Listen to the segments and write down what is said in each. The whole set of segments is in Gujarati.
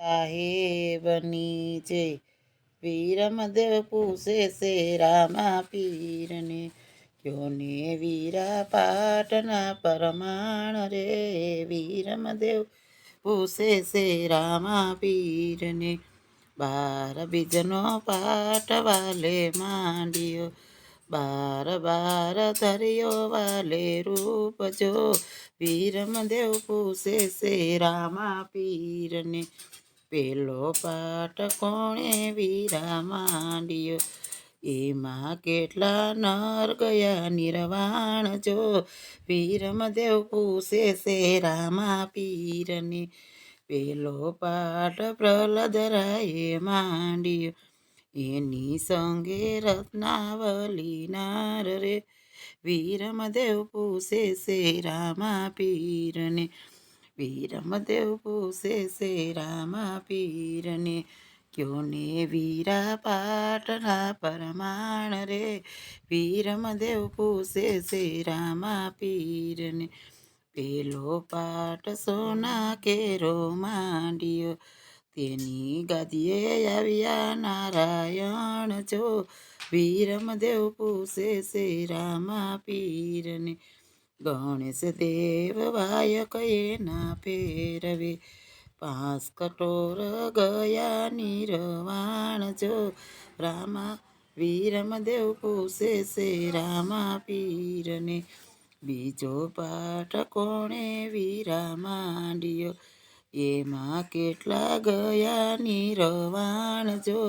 સાહેબની છે વીરમદેવ પૂછે છે રામા પીરને ક્યોને વીરા પાટના પરમાણ રે વીરમદેવ પૂછે છે રામા પીરને બાર બીજનો પાટ વાલે માંડ્યો બાર બાર ધર્યો વાલે રૂપ જો વીરમદેવ પૂછે છે રામા પીરને પેલો પાટ કોણે વીરા માંડ્યો એમાં કેટલા નર ગયા નિર્વાણ જો વીરમદેવ પૂછે છે રામા પીરને પેલો પાટ પ્રહલાદરાયે માંડ્યો એની સંગે રત્નાવલી નાર રે વીરમદેવ પૂછે છે રામા પીરને વીરમદેવ પૂછે છે રામા પીરને ક્યોને વીરા પાટના પરમાણ રે વીરમદેવ પૂછે છે રામા પીરને પેલો પાટ સોના કેરો માંડ્યો તેની ગાદીએ આવ્યા નારાયણ જો વીરમદેવ પૂછે છે રામા પીરને ગણેશ દેવ વાયક એના ફેરવે 5 કટોર ગયા નિર્વાણ જો રામા વીરમદેવ પૂછે છે રામા પીરને બીજો પાઠ કોણે વીરા માંડ્યો એમાં કેટલા ગયા નિર્વાણ જો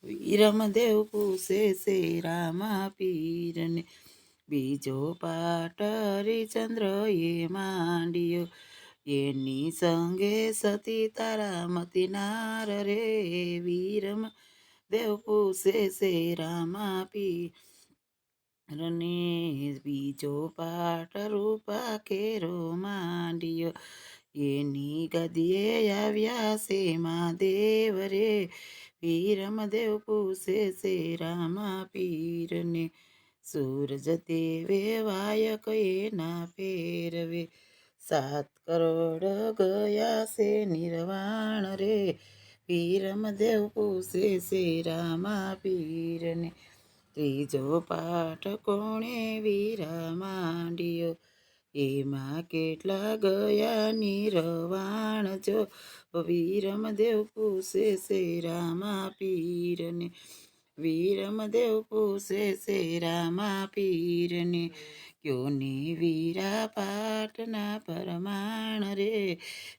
વીરમદેવ પૂછે છે રામા પીરને બીજો પાટ હરિચંદ્ર એ માંડ્યો એની સંગે સતી તારામતી નાર રે વીરમદેવ પૂછે છે રામા પીરને બીજો પાટ રૂપા કેરો માંડ્યો એની ગદીએ આવ્યા છે મહાદેવ રે વીરમદેવ પૂછે છે રામા પીરને સૂરજ દેવે વાયક એના ફેરવે 7 કરોડ ગયા છે નિર્વાણ રે વીરમદેવ પૂછે છે રામા પીરને ત્રીજો પાઠ કોણે વીરા માંડ્યો એમાં કેટલા ગયા નિર્વાણ જો વીરમદેવ પૂછે છે રામા પીરને વીરમદેવ પૂછે છે રામા પીરને ક્યોને વીરા પાટના પરમાણ રે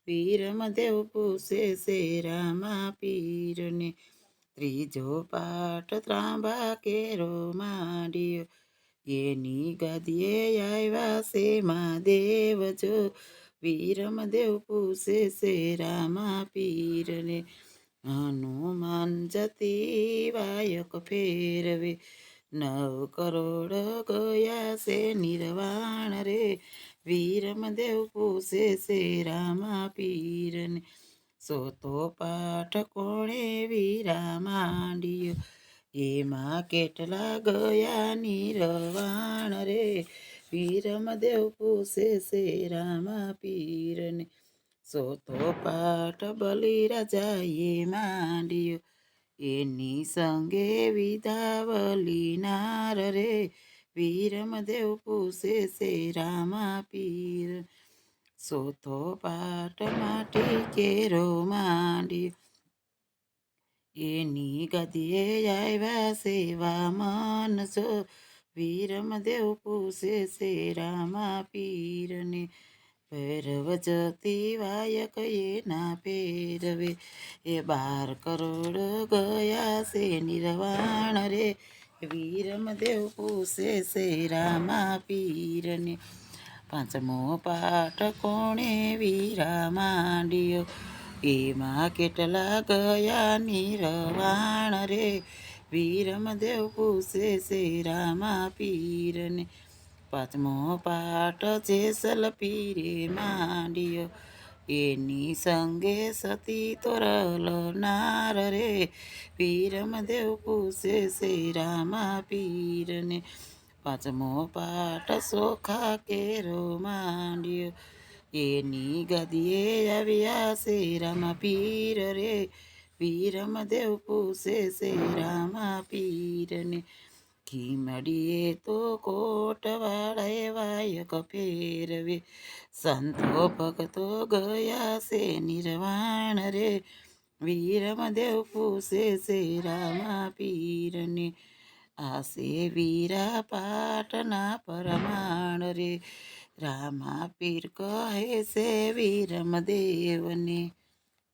વીરમદેવ પૂછે છે રામા પીરને ત્રીજો પાઠ ત્રાંબા કેરો માંડ્યો એની ગાદીએ આવ્યા છે મહાદેવ જો વીરમદેવ પૂછે છે રામા પીરને હનુમાન જતી વાયક ફેરવે 9 કરોડ ગયા છે નિર્વાણ રે વીરમદેવ પૂછે છે રામા પીરને સોતો પાઠ કોણે વીરા માંડ્યો એમાં કેટલા ગયા નિર્વાણ રે વીરમદેવ પૂછે છે રામા પીરને સોતો પાઠ બલિરાજાએ માંડ્યો એની સંગે વિધાવલી નાર રે વીરમદેવ પૂછે છે રામા પીર સોતો પાઠ માટી કેરો માંડ્યો એની ગદીએ આવ્યા સેવા મન જો વીરમદેવ પૂછે છે રામા પીરને ભૈરવ જતી વાયક એના ફેરવે 12 કરોડ ગયા છે નિર્વાણ રે વીરમદેવ પૂછે છે રામા પીરને પાંચમો પાઠ કોણે વીરા માંડ્યો એમાં કેટલા ગયા નિર્વાણ રે વીરમદેવ પૂછે છે રામા પીરને પાંચમો પાઠ જેસલ પીરે માંડ્યો એની સંગે સતી તોરલ નાર રે વીરમદેવ પૂછે છે રામા પીરને પાંચમો પાઠ સોખા કેરો માંડ્યો એની ગાદીએ આવ્યા છે રામા પીર રે, વીરમદેવ પૂછે છે રામા પીરને. ખીમડીએ તો કોટવાળાએ વાયક ફેરવે, સંતો ભક્તો ગયા છે નિર્વાણ રે, વીરમદેવ પૂછે છે રામા પીરને. આસે વીરા પાટના પરમાણ રે, રામા પીર કહે છે વીરમદેવને.